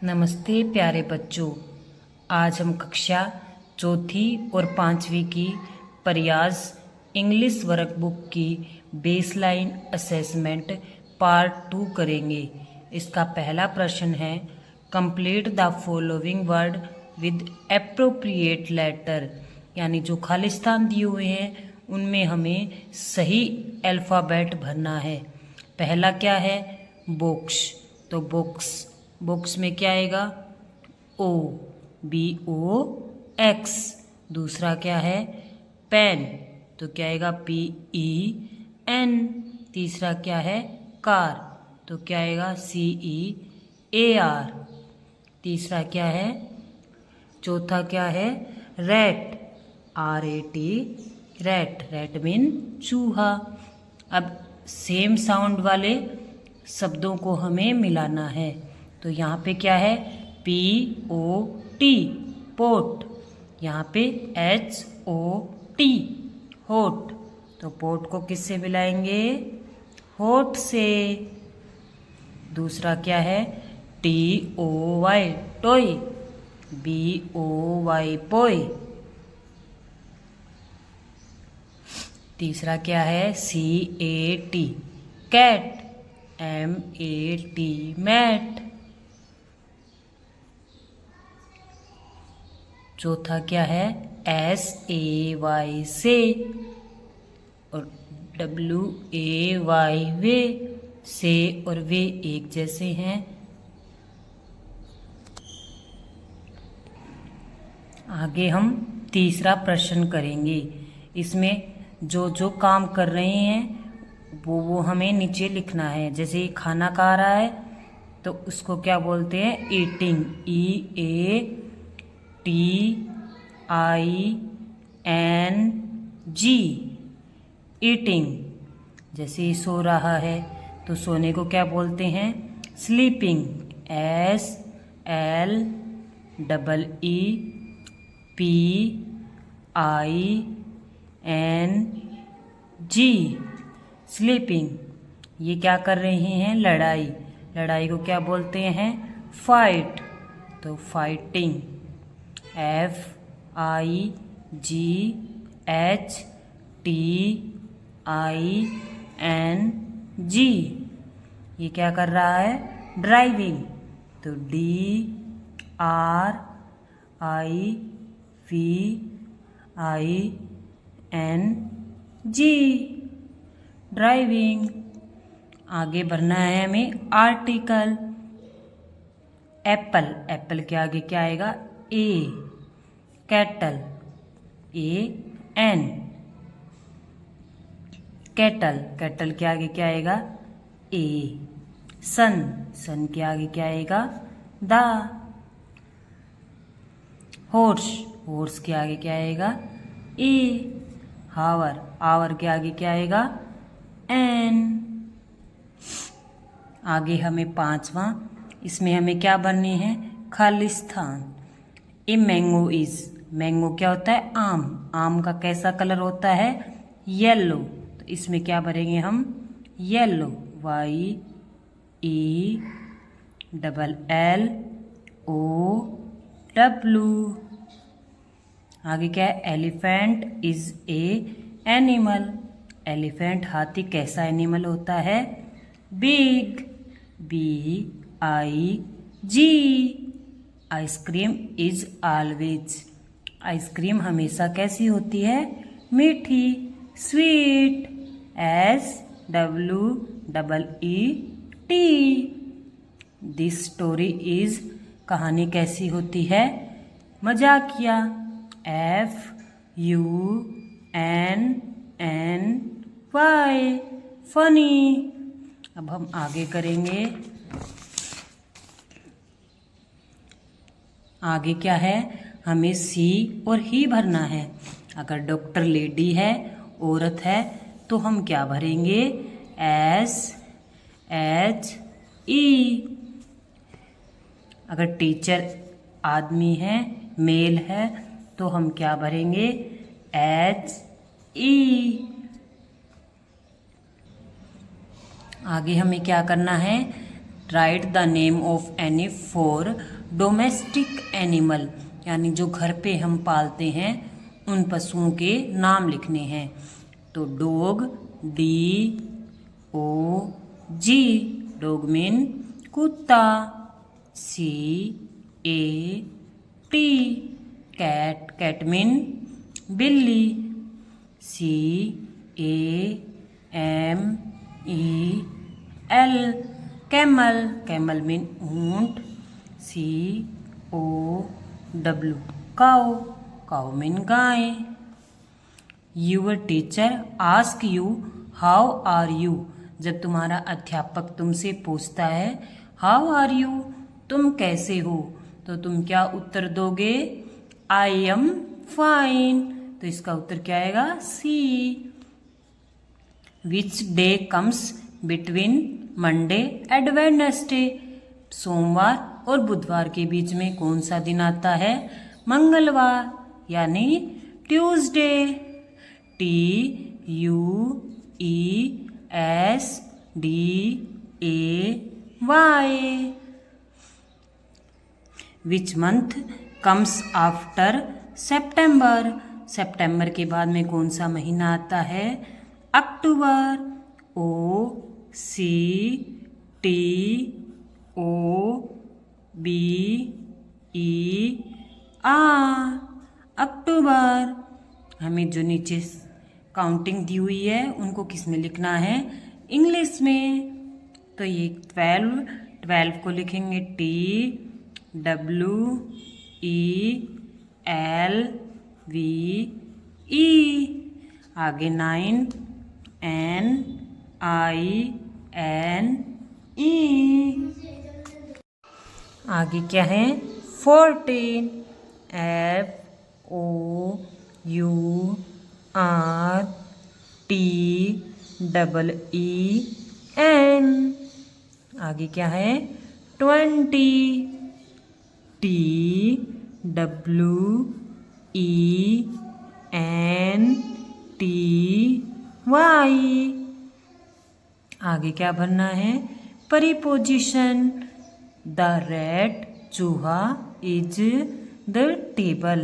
नमस्ते प्यारे बच्चों। आज हम कक्षा चौथी और पांचवी की प्रयास इंग्लिश वर्कबुक की बेसलाइन असेसमेंट पार्ट 2 करेंगे। इसका पहला प्रश्न है, complete the following word with appropriate letter, यानी जो खाली स्थान दिए हुए हैं उनमें हमें सही अल्फ़ाबेट भरना है। पहला क्या है? बॉक्स। तो बॉक्स में क्या आएगा? ओ, BOX। दूसरा क्या है? पेन, तो क्या आएगा? PEN। तीसरा क्या है? कार, तो क्या आएगा? CEAR। तीसरा क्या है? चौथा क्या है? रैट, RAT, रैट मीन चूहा। अब सेम साउंड वाले शब्दों को हमें मिलाना है। तो यहाँ पे क्या है? POT, pot. यहाँ पे HOT, होट। तो पोट को किससे मिलाएंगे? होठ से। दूसरा क्या है? TOY, toy. BOY, boy. तीसरा क्या है? CAT, cat. MAT, mat. चौथा क्या है? SAY, से। और WAY, वे। से और वे एक जैसे हैं। आगे हम तीसरा प्रश्न करेंगे। इसमें जो जो काम कर रहे हैं वो हमें नीचे लिखना है। जैसे खाना खा रहा है तो उसको क्या बोलते हैं? Eating, EATING, eating. जैसे ही सो रहा है तो सोने को क्या बोलते हैं? Sleeping, SLEEPING, sleeping. ये क्या कर रहे हैं? लड़ाई को क्या बोलते हैं? फाइट, तो फाइटिंग, FIGHTING। ये क्या कर रहा है? ड्राइविंग, तो DRIVING, ड्राइविंग। आगे बढ़ना है हमें आर्टिकल। एप्पल के आगे क्या आएगा? A, कैटल, AN, कैटल के आगे क्या आएगा? A। सन के आगे क्या आएगा? द। हॉर्स के आगे क्या आएगा? A। हावर के आगे क्या आएगा? N। आगे हमें पांचवा, इसमें हमें क्या बननी है? खाली स्थान। ए मैंगो क्या होता है? आम का कैसा कलर होता है? येलो। तो इसमें क्या भरेंगे हम? Yellow, YELLOW। आगे क्या है? Elephant is animal. एलिफेंट, हाथी कैसा एनिमल होता है? Big, BIG। Ice cream is always, ice cream हमेशा कैसी होती है? मीठी, sweet, SWEET। This story is, कहानी कैसी होती है? मजाकिया, FUNNY, फनी। अब हम आगे करेंगे। आगे क्या है? हमें सी और ही भरना है। अगर डॉक्टर लेडी है, औरत है, तो हम क्या भरेंगे? SHE। अगर टीचर आदमी है, मेल है, तो हम क्या भरेंगे? HE। आगे हमें क्या करना है? Right the name of any 4 domestic animal, यानी जो घर पे हम पालते हैं उन पशुओं के नाम लिखने हैं। तो डॉग, DOG, डॉग मीन कुत्ता। CAT, कैट, कैट मीन बिल्ली। CAMEL, कैमल, कैमल मीन ऊंट। COW, काऊ, काऊ मीन गाय। Your teacher ask you how are you, जब तुम्हारा अध्यापक तुमसे पूछता है हाउ आर यू, तुम कैसे हो, तो तुम क्या उत्तर दोगे? I am fine. तो इसका उत्तर क्या आएगा? C. Which day comes between Monday and Wednesday, सोमवार और बुधवार के बीच में कौन सा दिन आता है? मंगलवार, यानी Tuesday. TUESDAY। Which month comes after September, सितंबर के बाद में कौन सा महीना आता है? अक्टूबर। OCTOBER, अक्टूबर। हमें जो नीचे काउंटिंग दी हुई है उनको किस में लिखना है? इंग्लिश में। तो ये 12 को लिखेंगे TWELVE। आगे 9 NINE। आगे क्या है? 14 FOURTEEN। आगे क्या है? 20 TWENTY। आगे क्या भरना है? प्रीपोजिशन। द रैट, चूहा, इज द टेबल,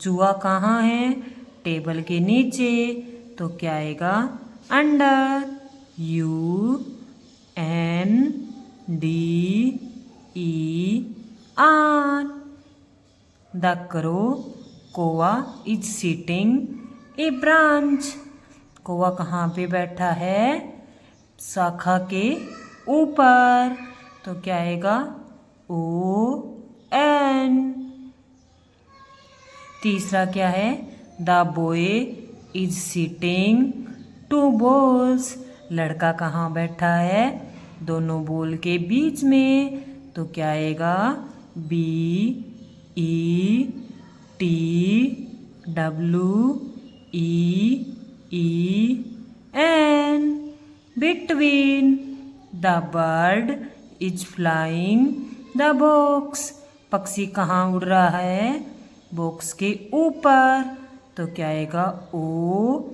चूहा कहाँ है? टेबल के नीचे। तो क्या आएगा? अंडर। UNDER। द क्रो, कौवा, इज सिटिंग ए ब्रांच, कौवा कहाँ पे बैठा है? शाखा के ऊपर। तो क्या आएगा? ON। तीसरा क्या है? The boy is sitting 2 balls, लड़का कहाँ बैठा है? दोनों बॉल के बीच में। तो क्या आएगा? BETWEEN। Between. The bird is flying the box, पक्षी कहाँ उड़ रहा है? बॉक्स के ऊपर। तो क्या आएगा? OVER,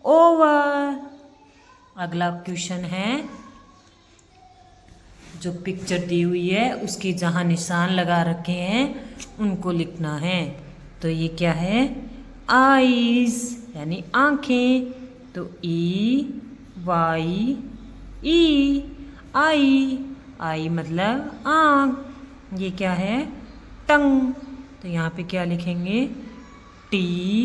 over. अगला क्वेश्चन है, जो पिक्चर दी हुई है उसके जहाँ निशान लगा रखे हैं उनको लिखना है। तो ये क्या है? आईज, यानी आँखें। तो EYE, आई, आई मतलब आँख। ये क्या है? टंग। तो यहाँ पे क्या लिखेंगे? TONGUE,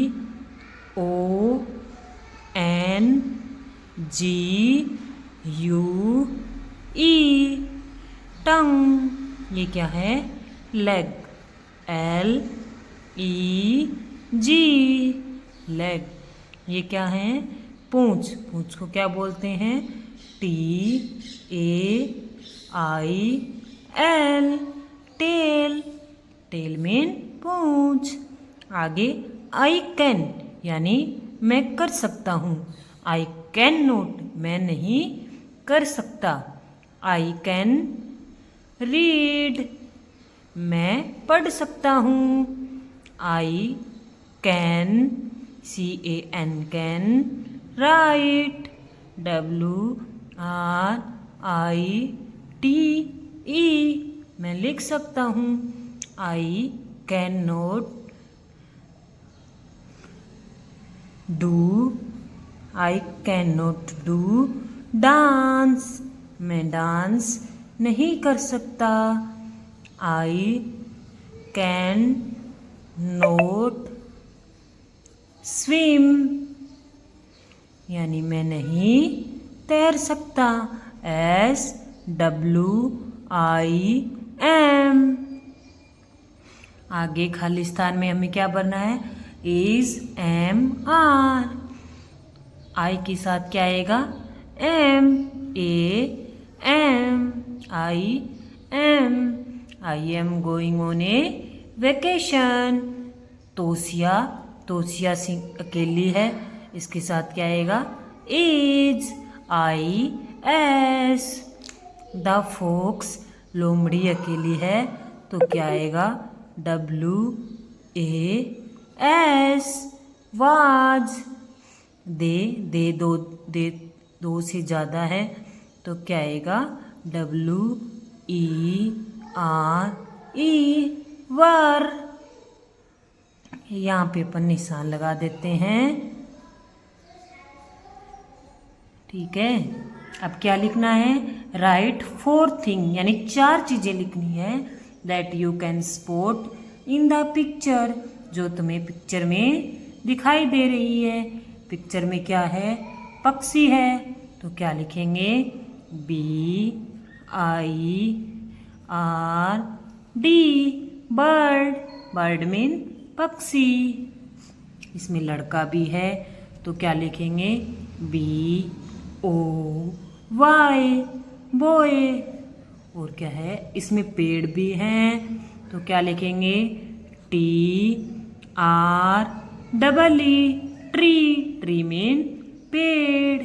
टंग। ये क्या है? Leg, LEG, leg. ये क्या है? पूंछ, पूंछ को क्या बोलते हैं? TAIL, टेल, टेल मीन पूंछ। आगे आई कैन, यानी मैं कर सकता हूँ। आई कैन नॉट, मैं नहीं कर सकता। आई कैन रीड, मैं पढ़ सकता हूँ। I can CAN can write, WRITE। मैं लिख सकता हूँ I can not do dance. मैं डांस नहीं कर सकता। आई कैन नॉट स्विम, यानी मैं नहीं तैर सकता। SWIM। आगे खाली स्थान में हमें क्या भरना है? IS MR। आई के साथ क्या आएगा? AM। I am going on a vacation. Tosia Singh अकेली है, इसके साथ क्या आएगा? IS। द फॉक्स लोमड़ी अकेली है, तो क्या आएगा? WAS was. दे दो से ज़्यादा है, तो क्या आएगा? WERE वर। यहाँ पे अपन निशान लगा देते हैं। ठीक है, अब क्या लिखना है? राइट 4 थिंग, यानी 4 चीज़ें लिखनी है that you can spot in the picture, जो तुम्हें पिक्चर में दिखाई दे रही है। पिक्चर में क्या है? पक्षी है, तो क्या लिखेंगे? BIRD bird. बर्ड मीन पक्षी। इसमें लड़का भी है, तो क्या लिखेंगे? BOY boy. और क्या है? इसमें पेड़ भी हैं, तो क्या लिखेंगे? TREE ट्री मीन पेड़।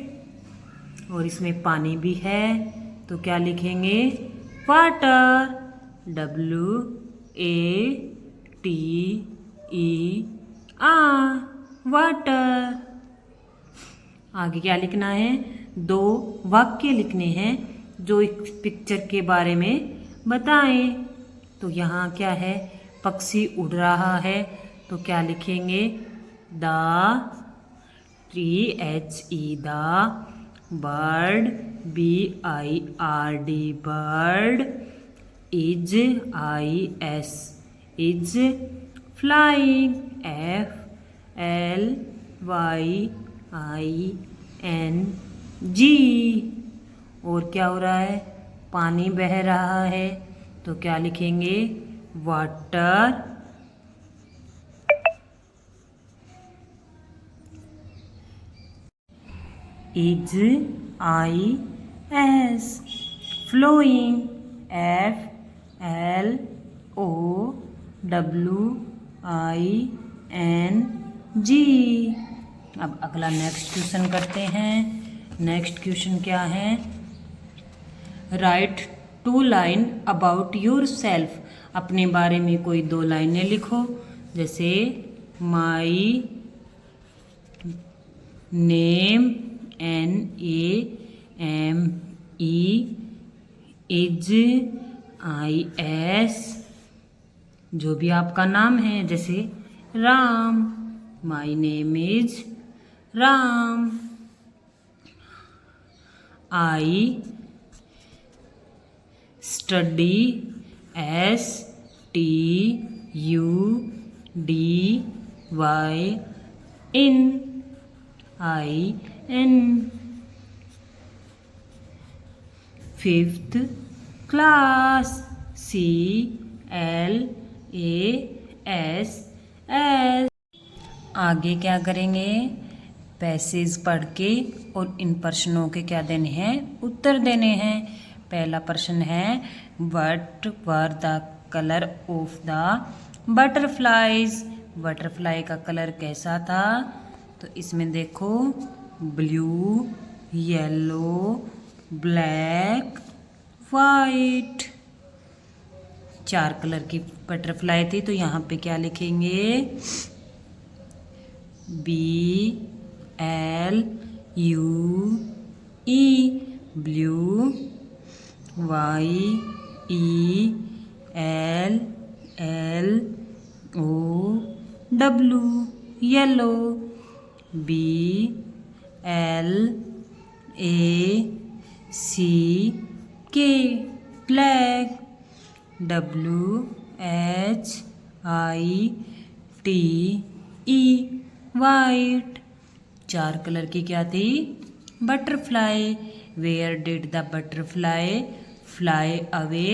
और इसमें पानी भी है, तो क्या लिखेंगे? वाटर। WATER water. आगे क्या लिखना है? 2 वाक्य लिखने हैं जो इस पिक्चर के बारे में बताएं। तो यहाँ क्या है? पक्षी उड़ रहा है, तो क्या लिखेंगे? The the bird BIRD bird is flying FLYING। और क्या हो रहा है? पानी बह रहा है, तो क्या लिखेंगे? वाटर। IS flowing FLOWING। अब अगला नेक्स्ट क्वेश्चन करते हैं। नेक्स्ट क्वेश्चन क्या है? Right 2 line about your self. अपने बारे में कोई 2 लाइनें लिखो। जैसे my name NAME is IS, जो भी आपका नाम है। जैसे Ram, my name is Ram. I study STUDY IN। 5th class CLASS। आगे क्या करेंगे? पैसेज पढ़ के और इन प्रश्नों के क्या देने हैं? उत्तर देने हैं। पहला प्रश्न है what were the colour of the butterflies. Butterfly का कलर कैसा था? तो इसमें देखो blue, yellow, black, white. 4 colour की बटरफ्लाई थी, तो यहाँ पे क्या लिखेंगे? BLUE E blue, Y E L L O W yellow, B L A C K black, W H I T E white। चार कलर की क्या थी? Butterfly. Where did the butterfly fly away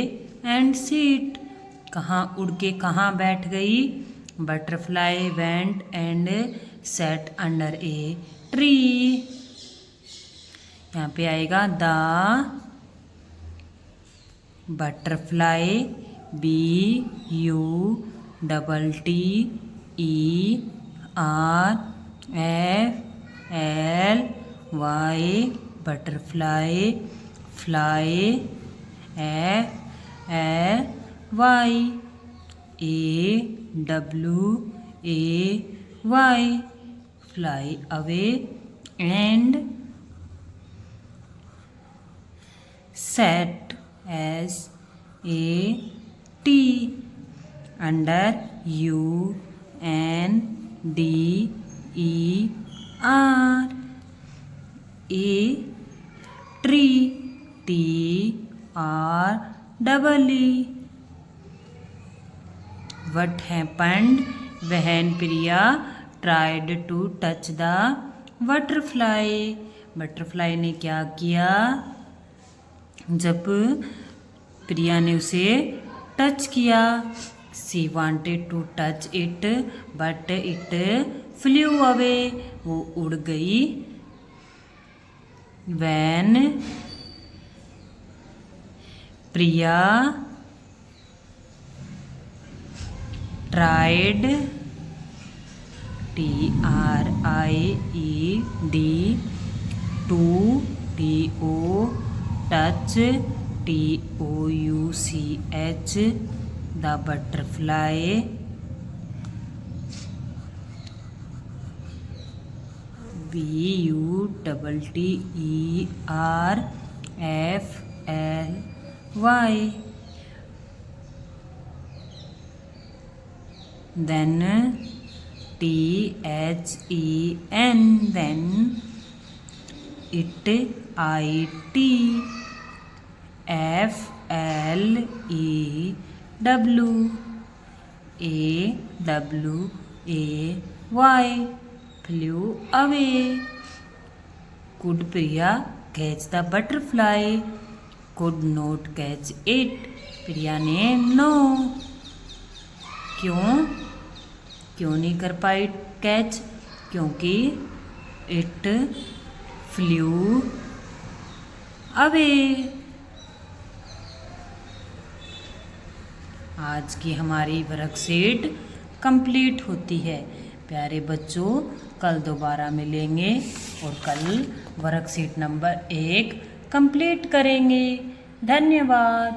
and sit? कहाँ उड़ के कहाँ बैठ गई? Butterfly went and sat under a tree. यहाँ पे आएगा the butterfly, BUTTERFLY, butterfly, fly FLY, AWAY fly away and set SAT under UNDER, a tree TREE। What happened when Priya tried to touch the butterfly? Butterfly ने क्या किया जब प्रिया ने उसे touch किया? She wanted to touch it but it flew away, वो उड़ गई। When Priya tried TRIED to touch TOUCH the butterfly BUTTERFLY, then THEN, then it IT FLEW AWAY flew away। Could Priya catch the butterfly? Could not catch it। प्रिया ने no. क्यों नहीं कर पाई catch? क्योंकि it flu away. आज की हमारी worksheet complete होती है। प्यारे बच्चों, कल दोबारा मिलेंगे और कल वर्कशीट नंबर 1 कंप्लीट करेंगे। धन्यवाद।